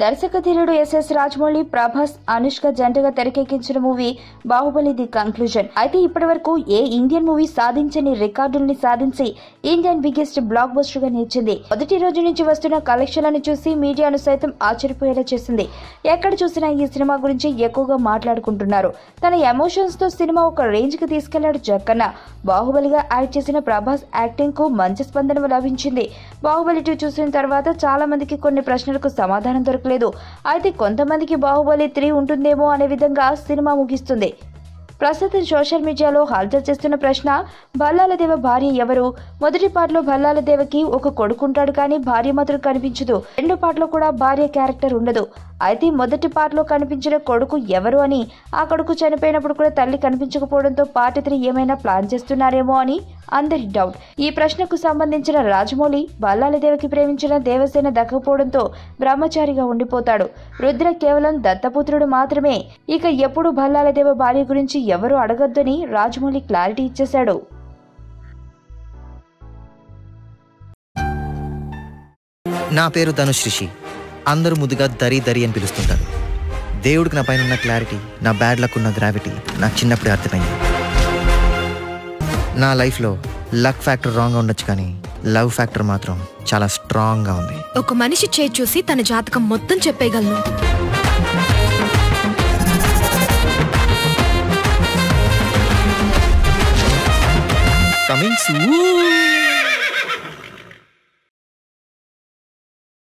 దర్శకధీరుడు SS Rajamouli, Prabhas, Anushka జంటగా తెరకెక్కించిన movie Baahubali the conclusion. అయితే ఇప్పటివరకు ఏ ఇండియన్ మూవీ సాధించని రికార్డుల్ని సాధించి ఇండియన్ బిగ్గెస్ట్ బ్లాక్ బస్టర్ గా నిలిచింది. మొదటి రోజు నుంచి వస్తున్న కలెక్షన్లను చూసి మీడియాను సైతం ఆశ్చర్యపోయేలా చేసింది. ఎక్కడ చూసినా ఈ సినిమా గురించి ఎక్కువగా మాట్లాడుకుంటున్నారు. తన ఎమోషన్స్ తో సినిమా ఒక రేంజ్ కి తీసుకెళ్లాడు జక్కన్న. బాహుబలిగా యాక్ట్ చేసిన ప్రభాస్ యాక్టింగ్ కు మంచి స్పందన లభించింది. బాహుబలి 2 చూసిన తర్వాత చాలా మందికి కొన్ని ప్రశ్నలకు సమాధానం దొరకలేదు. అయితే కొంతమందికి బాహుబలి 3 ఉంటుందేమో అనే విధంగా సినిమా ముగిస్తుంది. ప్రస్తుతం సోషల్ మీడియాలో హల్చల్ చేస్తున్న ప్రశ్న, భల్లాలదేవ భార్య ఎవరు? మొదటి పాటలో భల్లాలదేవకి ఒక కొడుకుంటాడు, కానీ భార్య మాత్రం కనిపించదు. రెండో పాటలో కూడా భార్య క్యారెక్టర్ ఉండదు. అయితే మొదటి పాటలో కనిపించిన కొడుకు ఎవరు అని, ఆ కొడుకు చనిపోయినప్పుడు కూడా తల్లి కనిపించకపోవడంతో పార్ట్ 3 ఏమైనా ప్లాన్ చేస్తున్నారేమో అని అందరి డౌట్. ఈ ప్రశ్నకు సంబంధించిన రాజమౌళి, భల్లాలదేవకి ప్రేమించిన దేవసేన దక్కకపోవడంతో బ్రహ్మచారిగా ఉండిపోతాడు. రుద్ర కేవలం దత్తపుత్రుడు మాత్రమే. ఇక ఎప్పుడు భల్లాలదేవ భార్య గురించి ఎవరు అడగొద్దని రాజమౌళి క్లారిటీ ఇచ్చేశాడు. నా పేరు ధనుష్ రిషి. అందరూ ముద్దుగా దరి దరి అని పిలుస్తుంటారు. దేవుడికి నా పైన ఉన్న క్లారిటీ, నా బ్యాడ్ లక్ ఉన్న గ్రావిటీ నాకు చిన్నప్పుడే అర్థమైంది. నా లైఫ్లో లక్ ఫ్యాక్టర్ రాంగ్గా ఉండొచ్చు, కానీ లవ్ ఫ్యాక్టర్ మాత్రం చాలా స్ట్రాంగ్గా ఉంది. ఒక మనిషి చేయి చూసి తన జాతకం మొత్తం చెప్పేయగలను. Coming soon.